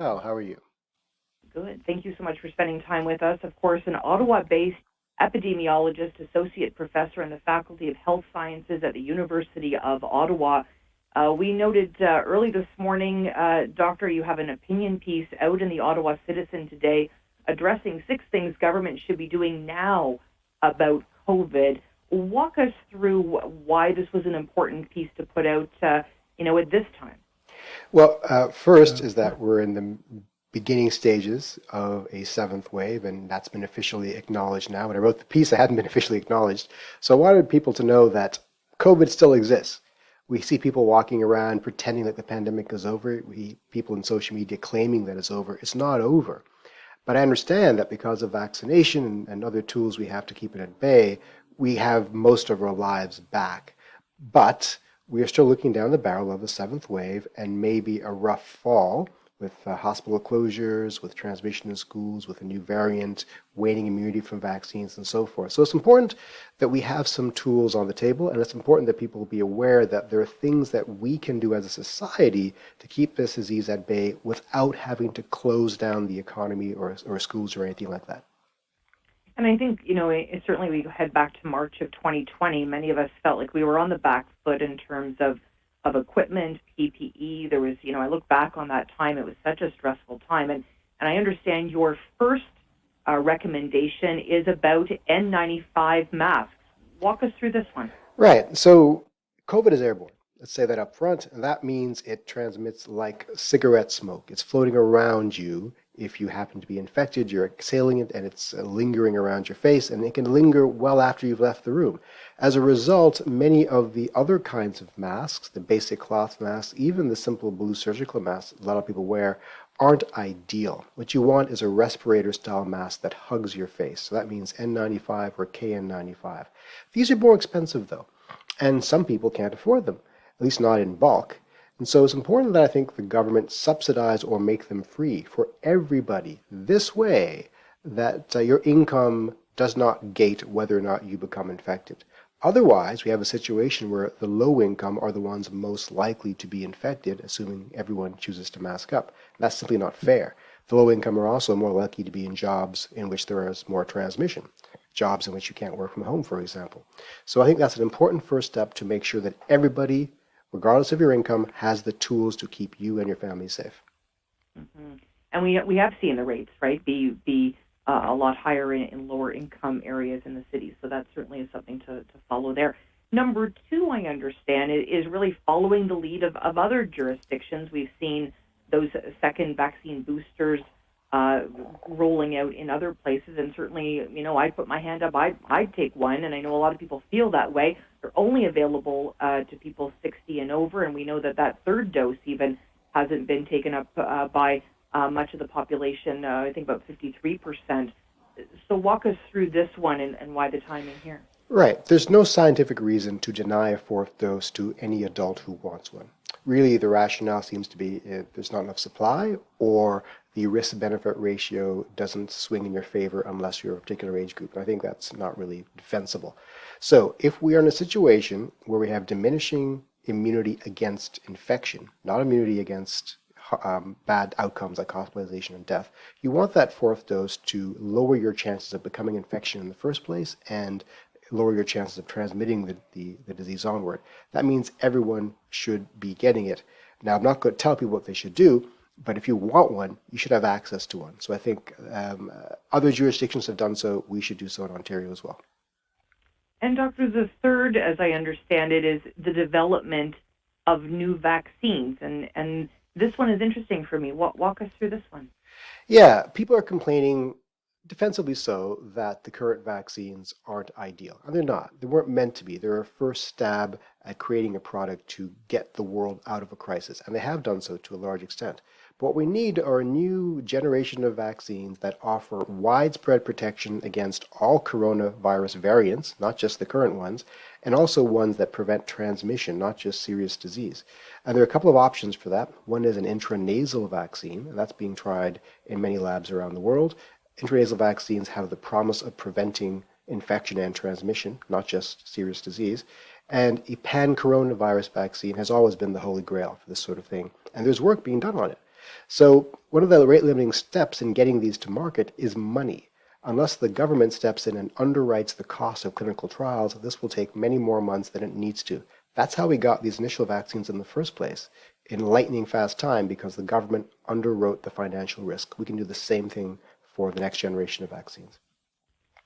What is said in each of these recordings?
Well, how are you? Good. Thank you so much for spending time with us. Of course, an Ottawa-based epidemiologist, associate professor in the Faculty of Health Sciences at the University of Ottawa. We noted early this morning, Doctor, you have an opinion piece out in the Ottawa Citizen today addressing 6 things government should be doing now about COVID. Walk us through why this was an important piece to put out, at this time. Well, first is that we're in the beginning stages of a seventh wave, and that's been officially acknowledged now. When I wrote the piece, it hadn't been officially acknowledged. So I wanted people to know that COVID still exists. We see people walking around pretending that the pandemic is over. People in social media claiming that it's over. It's not over. But I understand that because of vaccination and other tools we have to keep it at bay, we have most of our lives back. But we are still looking down the barrel of a seventh wave and maybe a rough fall with hospital closures, with transmission in schools, with a new variant, waning immunity from vaccines, and so forth. So it's important that we have some tools on the table, and it's important that people be aware that there are things that we can do as a society to keep this disease at bay without having to close down the economy or schools or anything like that. And I think, certainly we head back to March of 2020. Many of us felt like we were on the back foot in terms of equipment, PPE. There was, I look back on that time, it was such a stressful time. And I understand your first recommendation is about N95 masks. Walk us through this one. Right. So COVID is airborne. Let's say that up front, and that means it transmits like cigarette smoke. It's floating around you. If you happen to be infected, you're exhaling it and it's lingering around your face, and it can linger well after you've left the room. As a result, many of the other kinds of masks, the basic cloth masks, even the simple blue surgical masks a lot of people wear, aren't ideal. What you want is a respirator style mask that hugs your face. So that means N95 or KN95. These are more expensive though, and some people can't afford them, at least not in bulk. And so it's important that I think the government subsidize or make them free for everybody this way that your income does not gate whether or not you become infected. Otherwise, we have a situation where the low income are the ones most likely to be infected, assuming everyone chooses to mask up. That's simply not fair. The low income are also more likely to be in jobs in which there is more transmission, jobs in which you can't work from home, for example. So I think that's an important first step to make sure that everybody, regardless of your income, has the tools to keep you and your family safe. hmm And we have seen the rates, right, be a lot higher in lower income areas in the cities. So that certainly is something to follow there. Number two, I understand, is really following the lead of other jurisdictions. We've seen those second vaccine boosters uh, rolling out in other places. And certainly, I put my hand up. I'd take one. And I know a lot of people feel that way. They're only available to people 60 and over. And we know that third dose even hasn't been taken up by much of the population, I think about 53%. So walk us through this one and why the timing here. Right. There's no scientific reason to deny a fourth dose to any adult who wants one. Really, the rationale seems to be there's not enough supply, or the risk benefit ratio doesn't swing in your favor unless you're a particular age group. And I think that's not really defensible. So, if we are in a situation where we have diminishing immunity against infection, not immunity against bad outcomes like hospitalization and death, you want that fourth dose to lower your chances of becoming infection in the first place and lower your chances of transmitting the disease onward. That means everyone should be getting it. Now, I'm not going to tell people what they should do, but if you want one, you should have access to one. So I think other jurisdictions have done so. We should do so in Ontario as well. And Doctor, the third, as I understand it, is the development of new vaccines. And this one is interesting for me. Walk us through this one. Yeah, people are complaining, defensively so, that the current vaccines aren't ideal. And they're not. They weren't meant to be. They're a first stab at creating a product to get the world out of a crisis. And they have done so to a large extent. But what we need are a new generation of vaccines that offer widespread protection against all coronavirus variants, not just the current ones, and also ones that prevent transmission, not just serious disease. And there are a couple of options for that. One is an intranasal vaccine, and that's being tried in many labs around the world. Intranasal vaccines have the promise of preventing infection and transmission, not just serious disease. And a pan-coronavirus vaccine has always been the holy grail for this sort of thing. And there's work being done on it. So one of the rate limiting steps in getting these to market is money. Unless the government steps in and underwrites the cost of clinical trials, this will take many more months than it needs to. That's how we got these initial vaccines in the first place, in lightning fast time, because the government underwrote the financial risk. We can do the same thing for the next generation of vaccines.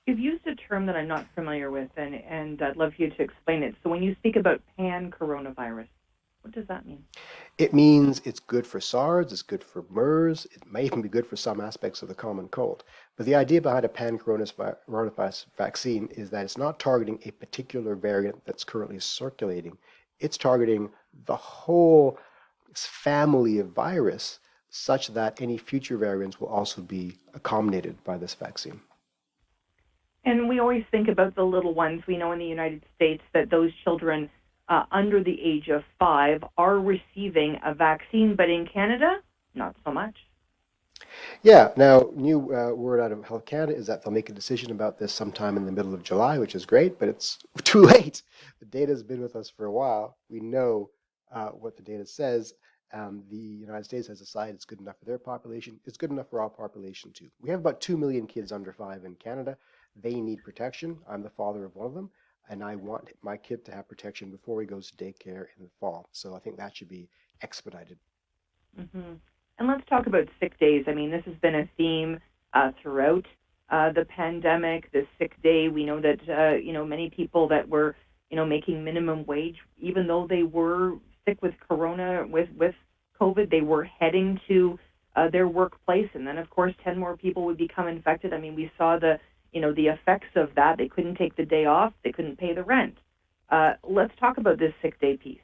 You've used a term that I'm not familiar with, and I'd love for you to explain it. So when you speak about pan-coronavirus, what does that mean? It means it's good for SARS, it's good for MERS, it may even be good for some aspects of the common cold. But the idea behind a pan-coronavirus vaccine is that it's not targeting a particular variant that's currently circulating. It's targeting the whole family of virus such that any future variants will also be accommodated by this vaccine. And we always think about the little ones. We know in the United States that those children under the age of 5 are receiving a vaccine, but in Canada, not so much. Yeah, now, new word out of Health Canada is that they'll make a decision about this sometime in the middle of July, which is great, but it's too late. The data has been with us for a while. We know what the data says. The United States has decided it's good enough for their population. It's good enough for our population, too. We have about 2 million kids under 5 in Canada. They need protection. I'm the father of one of them, and I want my kid to have protection before he goes to daycare in the fall. So I think that should be expedited. Mm-hmm. And let's talk about sick days. I mean, this has been a theme throughout the pandemic, the sick day. We know that, many people that were, making minimum wage, even though they were sick with corona, with COVID, they were heading to their workplace. And then, of course, 10 more people would become infected. I mean, we saw the effects of that. They couldn't take the day off. They couldn't pay the rent. Let's talk about this sick day piece.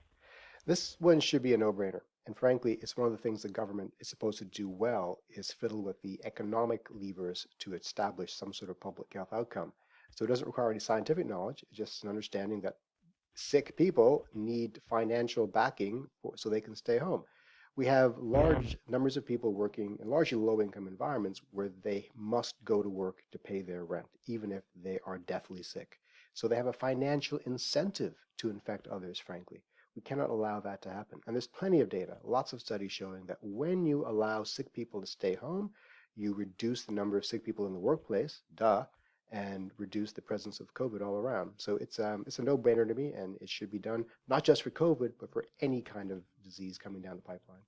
This one should be a no-brainer. And frankly, it's one of the things the government is supposed to do well is fiddle with the economic levers to establish some sort of public health outcome. So it doesn't require any scientific knowledge, it's just an understanding that sick people need financial backing so they can stay home. We have large numbers of people working in largely low-income environments where they must go to work to pay their rent, even if they are deathly sick. So they have a financial incentive to infect others, frankly. We cannot allow that to happen. And there's plenty of data, lots of studies showing that when you allow sick people to stay home, you reduce the number of sick people in the workplace, and reduce the presence of COVID all around. So it's a no-brainer to me, and it should be done not just for COVID, but for any kind of disease coming down the pipeline.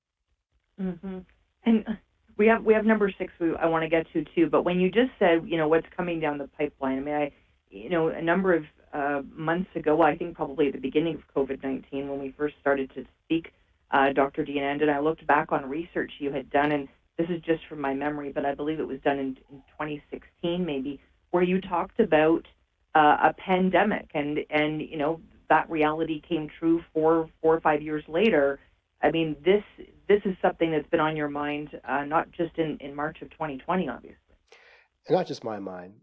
Mm-hmm. And we have number 6 I want to get to too. But when you just said, what's coming down the pipeline, I mean, a number of months ago, I think probably at the beginning of COVID-19, when we first started to speak, Dr. Deonandan, I looked back on research you had done, and this is just from my memory, but I believe it was done in 2016 maybe, where you talked about a pandemic, and that reality came true 4 or 5 years later. I mean, this is something that's been on your mind, not just in March of 2020, obviously. And not just my mind.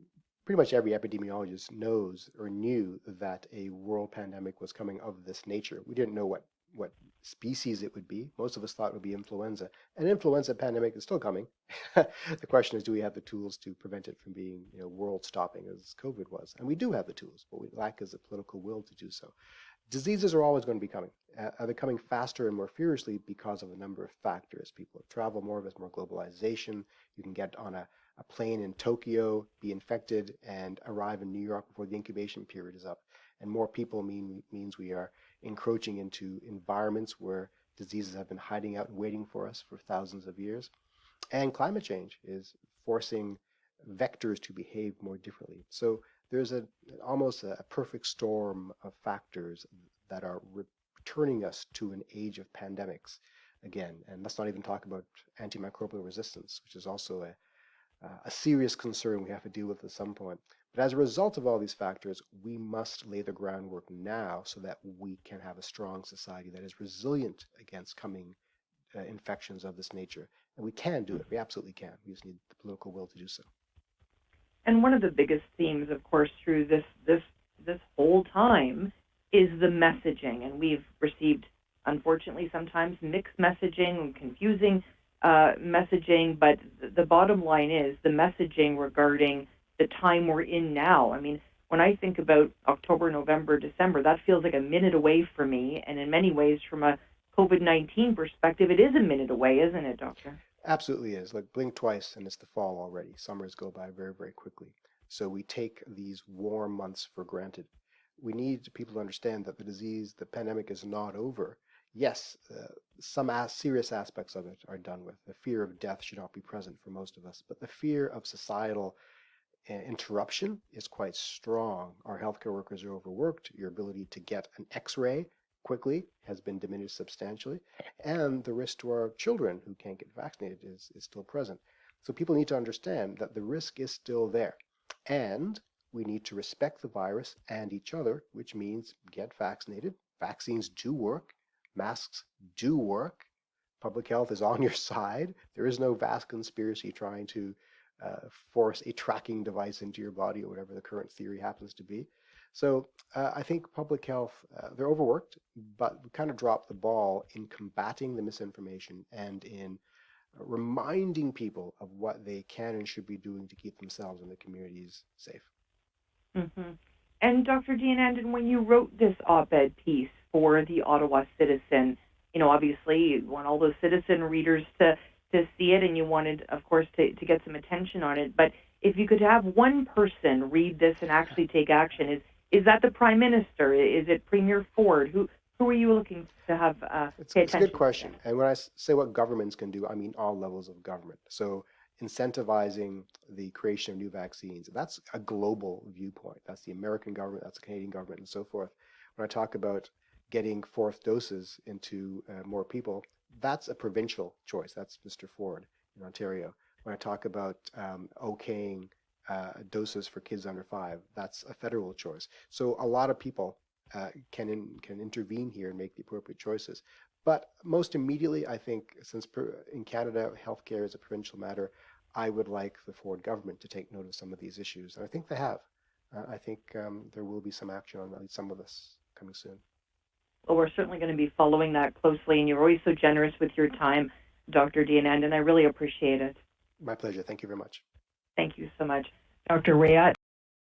Pretty much every epidemiologist knows or knew that a world pandemic was coming of this nature. We didn't know what species it would be. Most of us thought it would be influenza. An influenza pandemic is still coming. The question is, do we have the tools to prevent it from being, world stopping as COVID was? And we do have the tools. What we lack is the political will to do so. Diseases are always going to be coming. They're coming faster and more furiously because of a number of factors. People travel more, there's more globalization. You can get on a plane in Tokyo, be infected, and arrive in New York before the incubation period is up. And more people means we are encroaching into environments where diseases have been hiding out and waiting for us for thousands of years. And climate change is forcing vectors to behave more differently. So there's almost a perfect storm of factors that are returning us to an age of pandemics again. And let's not even talk about antimicrobial resistance, which is also a serious concern we have to deal with at some point. But as a result of all these factors, we must lay the groundwork now so that we can have a strong society that is resilient against coming infections of this nature. And we can do it. We absolutely can. We just need the political will to do so. And one of the biggest themes, of course, through this whole time is the messaging. And we've received, unfortunately, sometimes mixed messaging and confusing messaging. But the bottom line is the messaging regarding the time we're in now. I mean, when I think about October, November, December, that feels like a minute away for me. And in many ways, from a COVID-19 perspective, it is a minute away, isn't it, Doctor? Absolutely is. Like blink twice and it's the fall already. Summers go by very, very quickly. So we take these warm months for granted. We need people to understand that the disease, the pandemic is not over. Yes, some serious aspects of it are done with. The fear of death should not be present for most of us, but the fear of societal interruption is quite strong. Our healthcare workers are overworked. Your ability to get an x-ray quickly has been diminished substantially. And the risk to our children who can't get vaccinated is still present. So people need to understand that the risk is still there. And we need to respect the virus and each other, which means get vaccinated. Vaccines do work. Masks do work. Public health is on your side. There is no vast conspiracy trying to force a tracking device into your body or whatever the current theory happens to be. So I think public health, they're overworked, but we kind of dropped the ball in combating the misinformation and in reminding people of what they can and should be doing to keep themselves and the communities safe. Hmm. And Dr. Deonandan, when you wrote this op-ed piece for the Ottawa Citizen, obviously you want all those citizen readers to see it, and you wanted, of course, to get some attention on it. But if you could have one person read this and actually take action, is that the Prime Minister? Is it Premier Ford? Who are you looking to have pay It's a attention good to question. this? And when I say what governments can do, I mean all levels of government. So incentivizing the creation of new vaccines, that's a global viewpoint. That's the American government, that's the Canadian government, and so forth. When I talk about getting fourth doses into more people, that's a provincial choice. That's Mr. Ford in Ontario. When I talk about okaying doses for kids under 5, that's a federal choice. So a lot of people can intervene here and make the appropriate choices. But most immediately, I think, since in Canada healthcare is a provincial matter, I would like the Ford government to take note of some of these issues, and I think they have. I think there will be some action on at least some of this coming soon. Well, we're certainly going to be following that closely, and you're always so generous with your time, Dr. Deonandan. I really appreciate it. My pleasure. Thank you very much. Thank you so much. Dr. Raywat